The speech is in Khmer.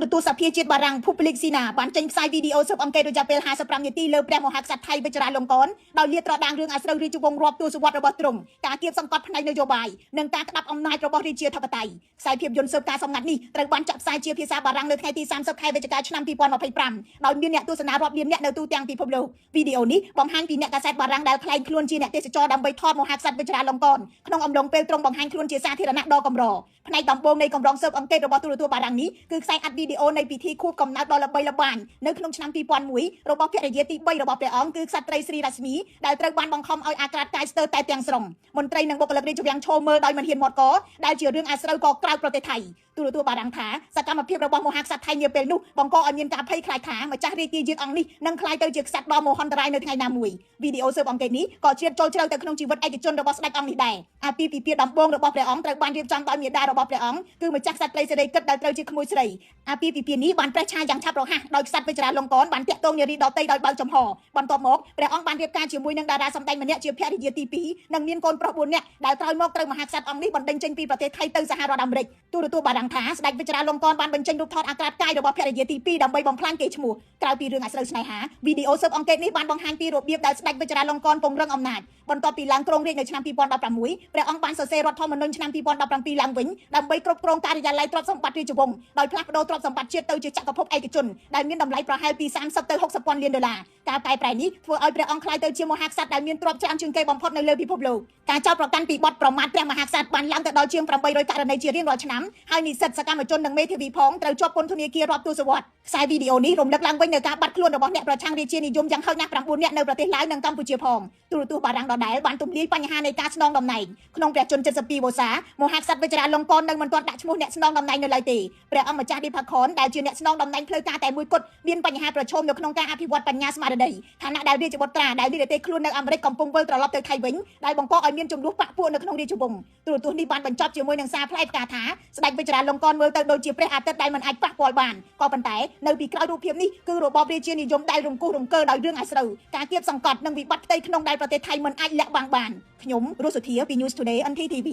រទស្សន៍សភាជាតិបារាំងភូបលីកស៊ីណាបានចេញផ្សាយវីដេអូស៊ើបអង្កេតរយៈពេល55នាទីលើព្រះមហាក្សត្រថៃវជ្រាលង្កនដោយលាតត្រដាងរឿងអាស្រូវរាជវង្សរាប់ទសវត្សរ៍របស់ទ្រង់ការគៀបសង្កត់ផ្នែកនយោបាយនិងការក្តាប់អំណាចរបស់រាជាធិបតេយ្យខ្សែភាពយន្តស៊ើបការសម្ងាត់នេះត្រូវបានចាក់ផ្សាយជាភាសាបារាំងនៅថ្ងៃទី30ខែវិច្ឆិកាឆ្នាំ2025ដោយមានអ្នកទស្សនារាប់លានអ្នកនៅទូទាំងពិភពលោកវីដេអូនេះបង្ហាញពីអ្នកកាសែតបារាំងដែលក្លែងខ្លួនជាអ្នកទេសចរដើម្បីថតមហាក្សត្រវជ្រាលង្កនក្នុងអំឡុងពេលទ្រង់បង្ហាញខ្លួនជាសាធារណៈដ៏កម្រផ្នែកដំបូងនៃកម្រងស៊ើបអង្កេតរបស់ទូរទស្សន៍បារាំងនេះគឺខ្សែអាត់វីដេអូនៃពិធីខួបកំណើតដ៏ល្បីល្បាញនៅក្នុងឆ្នាំ2001របស់ភរិយាទី3របស់ព្រះអង្គគឺក្សត្រីស្រីរស្មីដែលត្រូវបានបង្ខំឲ្យអាក្រាតកាយស្ទើរតែទាំងស្រុងមន្ត្រីនិងបុគ្គលិករាជវាំងឈរមើលដោយមិនហ៊ានមាត់កដែលជារឿងអាស្រូវក៏ក្រៅប្រទេសថៃទូរទស្សន៍បារាំងថាសកម្មភាពរបស់មហាក្សត្រថៃនាពេលនោះបង្កឲ្យមានការភ័យខ្លាចថាម្ចាស់រាជាយើងអង្គនេះនឹងក្លាយទៅជាក្សត្រដ៏មហន្តរាយនៅថ្ងៃណាមួយវីដេអូស៊ើបអង្កេតនេះក៏ជ្រៀតចូលជ្រៅទៅក្នុងជីវិតឯកជនរបស់ស្ដេចអង្គនេះដែរអាពាហ៍ពិពាហ៍ដំបូងរបស់ព្រះអង្គត្រូវបានរៀបចំដោយមាតារបស់ព្រះអង្គគឺម្ចាស់ក្សត្រីសិរីគិតដែលត្រូវជាក្មួយស្រីអាពាហ៍ពិពាហ៍នេះបានប្រេះឆាយ៉ាងឆាប់រហ័សដោយក្សត្រវជ្រាលង្កនបានតាក់ទងនារីដទៃដោយបើកចំហបន្ទាប់មកព្រះអង្គបានរៀបការជាមួយនឹងតារាសម្ដែងម្នាក់ជាភរិយាទី2និងមានកូនប្រុស4នាក់ដែលក្រោយមកត្រូវមហាក្សត្រអង្គនេះបណ្ដេញចេញពីប្រទេសថៃទៅសហរដ្ឋអាមេរិកទូរទស្សន៍បារាំងថាស្ដេចវជ្រាលង្កនបានបញ្ចេញរូបថតអាក្រាតកាយរបស់ភរិយាទី2ដើម្បីបំផ្លាញកេរ្តិ៍ឈ្មោះក្រៅពីរឿងអាស្រូវស្នេហាវីដេអូស៊ើបអង្កេតនេះបានបង្ហាញពីរបៀបដែលស្ដេចវជ្រាលង្កនពង្រឹងអំណាចបន្ទាប់ពីឡើងគ្រងរាជ្យនៅឆ្នាំ2016ព្រះអង្គបានសរសេររដ្ឋធម្មនុញ្ញឆ្នាំ2017ឡើងវិញដើម្បីគ្រប់គ្រងការិយាល័យទ្រព្យសម្បត្តិរាជវង្សដោយផ្លាស់ប្ដូរទ្រព្យសម្បត្តិជាតិទៅជាចក្រភពឯកជនដែលមានតម្លៃប្រហែលពី30ទៅ60ពាន់លានដុល្លារការកែប្រែនេះធ្វើឲ្យព្រះអង្គក្លាយទៅជាមហាក្សត្រដែលមានទ្រព្យច្រើនជាងគេបំផុតនៅលើពិភពលោកការចោទប្រកាន់ពីបទប្រមាថព្រះមហាក្សត្របានឡើងទៅដល់ជាង800ករណីជារៀងរាល់ឆ្នាំហើយនិស្សិតសកម្មជននិងមេធាវីផងត្រូវជាប់ពន្ធនាគាររាប់ទសវត្សរ៍ខ្សែវីដេអូនេះរំលឹកឡើងវិញនៅការបាត់ខ្លួនរបស់អ្នកប្រឆាំងរាជានិយមយ៉ាងហោចណាស់9នាក់នៅប្រទេសឡាវនិងកម្ពុជាផងទូរទស្សន៍បារាំងដដែលបានទម្លាយបញ្ហានៃការស្នងតំណែងក្នុងព្រះជន្ម72វស្សាមហាក្សត្រវជ្រាលង្កននឹងមិនទាន់ដាក់ឈ្មោះអ្នកស្នងតំណែងនៅឡើយទេព្រះអង្គម្ចាស់ឌីផាខនដែលជាអ្នកស្នងតំណែងផ្លូវការតែមួយគត់មានបញ្ហាប្រឈមនៅក្នុងការអភិវឌ្ឍបញ្ញាស្មារតីឋានៈដែលរាជបុត្រាដែលនិរទេសខ្លួននៅអាមេរិកកំពុងវិលត្រឡប់ទៅថៃវិញដែលបង្កឲ្យមានចំនួនបកពួកនៅក្នុងរាជវង្សទូរទស្សន៍នេះបានបញ្ចប់ជាមួយនឹងសារផ្លែផ្កាថាស្ដេចវជ្រាលង្កនមើលទៅដូចជាព្រះអាទិត្យដែលមិនអាចប៉ះពាល់បានក៏ប៉ុន្តែនៅពីក្រោយរូបភាពនេះគឺរបបរាជានិយមដែលរង្គោះរង្គើដោយរឿងអាស្រូវការគៀបសង្កត់និងវិបត្តិផ្ទៃក្នុងដែលប្រទេសថៃមិនអាចលាក់បាំងបានខ្ញុំរស់សុធាពី News Today NTTV